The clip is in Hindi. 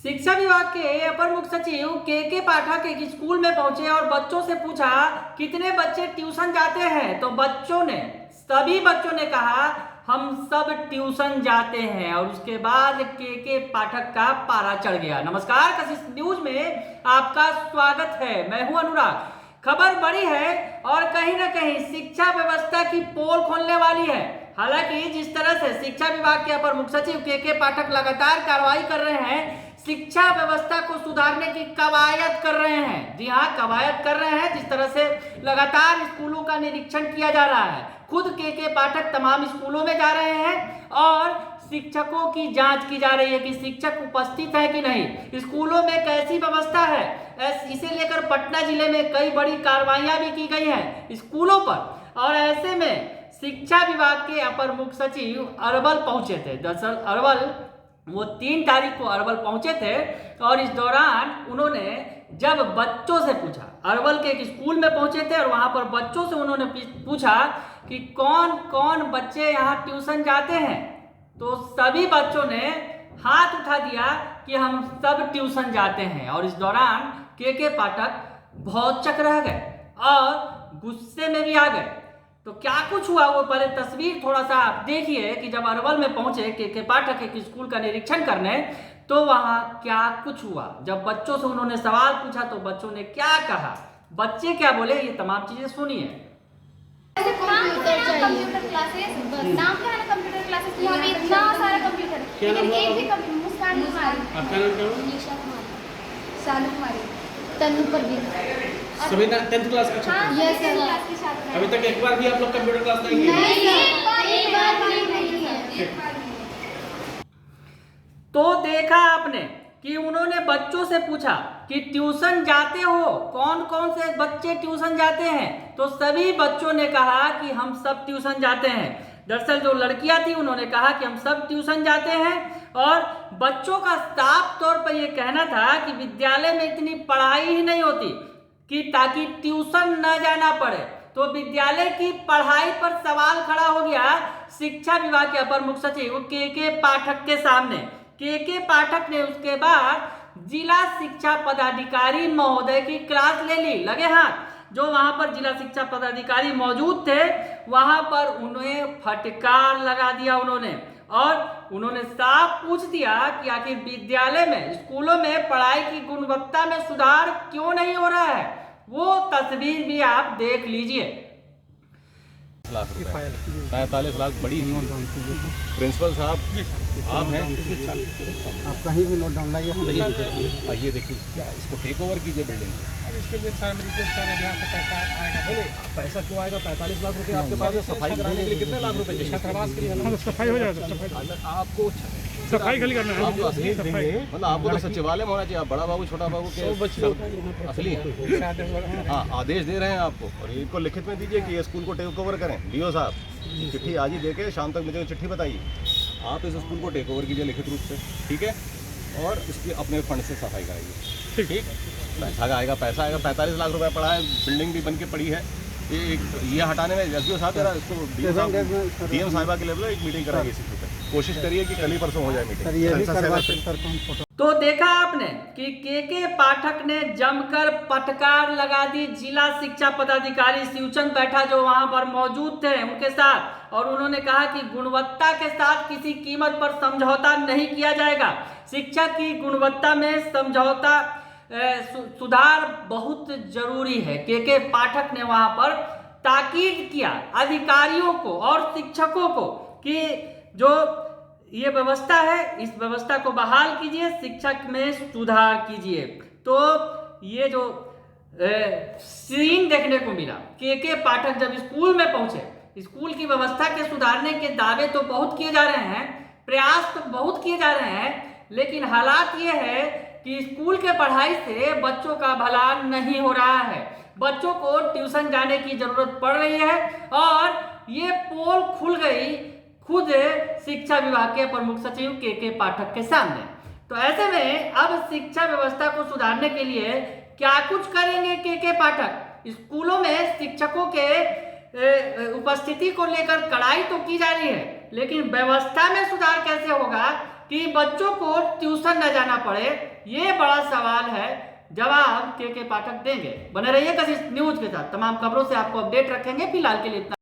शिक्षा विभाग के अपर मुख्य सचिव के पाठक एक स्कूल में पहुंचे और बच्चों से पूछा कितने बच्चे ट्यूशन जाते हैं। तो सभी बच्चों ने कहा हम सब ट्यूशन जाते हैं। और उसके बाद के पाठक का पारा चढ़ गया। नमस्कार, कशिश न्यूज में आपका स्वागत है। मैं हूं अनुराग। खबर बड़ी है और कहीं ना कहीं शिक्षा व्यवस्था की पोल खोलने वाली है। हालांकि जिस तरह से शिक्षा विभाग के अपर मुख्य सचिव के पाठक लगातार कार्रवाई कर रहे हैं, शिक्षा व्यवस्था को सुधारने की कवायद कर रहे हैं। जी हाँ, कवायद कर रहे हैं। जिस तरह से लगातार स्कूलों का निरीक्षण किया जा रहा है, खुद के पाठक तमाम स्कूलों में जा रहे हैं और शिक्षकों की जांच की जा रही है कि शिक्षक उपस्थित है कि नहीं, स्कूलों में कैसी व्यवस्था है। इसे लेकर पटना जिले में कई बड़ी कार्रवाइयां भी की गई हैं स्कूलों पर। और ऐसे में शिक्षा विभाग के अपर मुख्य सचिव अरवल पहुंचे थे। दरअसल अरवल वो 3 तारीख को अरवल पहुंचे थे और इस दौरान उन्होंने जब बच्चों से पूछा, अरवल के एक स्कूल में पहुंचे थे और वहां पर बच्चों से उन्होंने पूछा कि कौन कौन बच्चे यहाँ ट्यूशन जाते हैं। तो सभी बच्चों ने हाथ उठा दिया कि हम सब ट्यूशन जाते हैं। और इस दौरान के पाठक भौचक रह गए और गुस्से में भी आ गए। तो क्या कुछ हुआ वो पहले तस्वीर थोड़ा सा आप देखिए कि जब अरवल में पहुंचे के पाठक एक स्कूल का निरीक्षण करने, तो वहां क्या कुछ हुआ। जब बच्चों से उन्होंने सवाल पूछा तो बच्चों ने क्या कहा, बच्चे क्या बोले, ये तमाम चीजें सुनिए। कंप्यूटर क्लासेस, नाम क्या है ना, कंप्यूटर क्लासेस में अभी इतना सारा कंप्यूटर, लेकिन एक भी कंप्यूटर मुस्कान कुमारी, आपका नाम क्या है? निशा कुमारी, शालू कुमारी, तनु परवीन। सभी ना 10th क्लास का छात्र? यस सर, क्लास के छात्र। अभी तक एक बार भी आप लोग कंप्यूटर क्लास नहीं किए? नहीं, एक बार भी नहीं है। तो देखा आपने कि उन्होंने बच्चों से पूछा कि ट्यूशन जाते हो, कौन कौन से बच्चे ट्यूशन जाते हैं। तो सभी बच्चों ने कहा कि हम सब ट्यूशन जाते हैं। दरअसल जो लड़कियां थी उन्होंने कहा कि हम सब ट्यूशन जाते हैं। और बच्चों का साफ तौर पर यह कहना था कि विद्यालय में इतनी पढ़ाई ही नहीं होती कि ताकि ट्यूशन न जाना पड़े। तो विद्यालय की पढ़ाई पर सवाल खड़ा हो गया शिक्षा विभाग के अपर मुख्य सचिव के पाठक के सामने। के पाठक ने उसके बाद जिला शिक्षा पदाधिकारी महोदय की क्लास ले ली, लगे हाथ। जो वहां पर जिला शिक्षा पदाधिकारी मौजूद थे वहां पर उन्हें फटकार लगा दिया और उन्होंने साफ पूछ दिया कि आखिर विद्यालय में, स्कूलों में पढ़ाई की गुणवत्ता में सुधार क्यों नहीं हो रहा है। वो तस्वीर भी आप देख लीजिए। 45 लाख बड़ी प्रिंसिपल साहब आप हैं, आप कहीं भी नोट डाउन लाइए। ये देखिए इसको टेक ओवर कीजिए बिल्डिंग। इसके लिए पैसा क्यों आएगा? 45 लाख रुपए आपके पास है। सफाई कराने के लिए कितने लाख रुपए चाहिए? छात्रावास के लिए सफाई हो जाएगा। आपको सफाई खाली करना है। आपको असली देंगे, मतलब आपको तो सचिवालय में होना चाहिए। आप बड़ा बाबू छोटा बाबू के असली हैं। हाँ, आदेश दे रहे हैं आपको और इनको लिखित में दीजिए कि ये स्कूल को टेक ओवर करें। डीओ साहब चिट्ठी आज ही देके शाम तक मुझे चिट्ठी बताइए। आप इस स्कूल को टेक ओवर कीजिए लिखित रूप से, ठीक है? और इसकी अपने फंड से सफाई कराइए, ठीक? पैसा आएगा, 45 लाख रुपए पड़ा है, बिल्डिंग भी बन के पड़ी है। ये हटाने में एसडीओ साहब जरा इसको डीएम साहिबा के लेवल एक मीटिंग कराइए। इसी पे कोशिश करिए कि कल ही परसों हो जाए मीटिंग। तो देखा आपने कि के पाठक ने जमकर फटकार लगा दी जिला शिक्षा पदाधिकारी शिवचंद बैठा जो वहां पर मौजूद थे उनके साथ। और उन्होंने कहा कि गुणवत्ता के साथ किसी कीमत पर समझौता नहीं किया जाएगा। शिक्षा की गुणवत्ता में समझौता सुधार बहुत जरूरी है। के पाठक ने वहां पर ताकीद किया अधिकारियों को और शिक्षकों को कि जो ये व्यवस्था है इस व्यवस्था को बहाल कीजिए, शिक्षा में सुधार कीजिए। तो ये जो सीन देखने को मिला, के पाठक जब स्कूल में पहुंचे, स्कूल की व्यवस्था के सुधारने के दावे तो बहुत किए जा रहे हैं, प्रयास तो बहुत किए जा रहे हैं, लेकिन हालात ये है कि स्कूल के पढ़ाई से बच्चों का भला नहीं हो रहा है। बच्चों को ट्यूशन जाने की जरूरत पड़ रही है और ये पोल खुल गई खुद शिक्षा विभाग के प्रमुख सचिव के पाठक के सामने। तो ऐसे में अब शिक्षा व्यवस्था को सुधारने के लिए क्या कुछ करेंगे के पाठक। स्कूलों में शिक्षकों के उपस्थिति को लेकर कड़ाई तो की जा रही है, लेकिन व्यवस्था में सुधार कैसे होगा कि बच्चों को ट्यूशन न जाना पड़े, ये बड़ा सवाल है। जवाब के पाठक देंगे। बने रहिए कशिश न्यूज के साथ, तमाम खबरों से आपको अपडेट रखेंगे। फिलहाल के लिए इतना।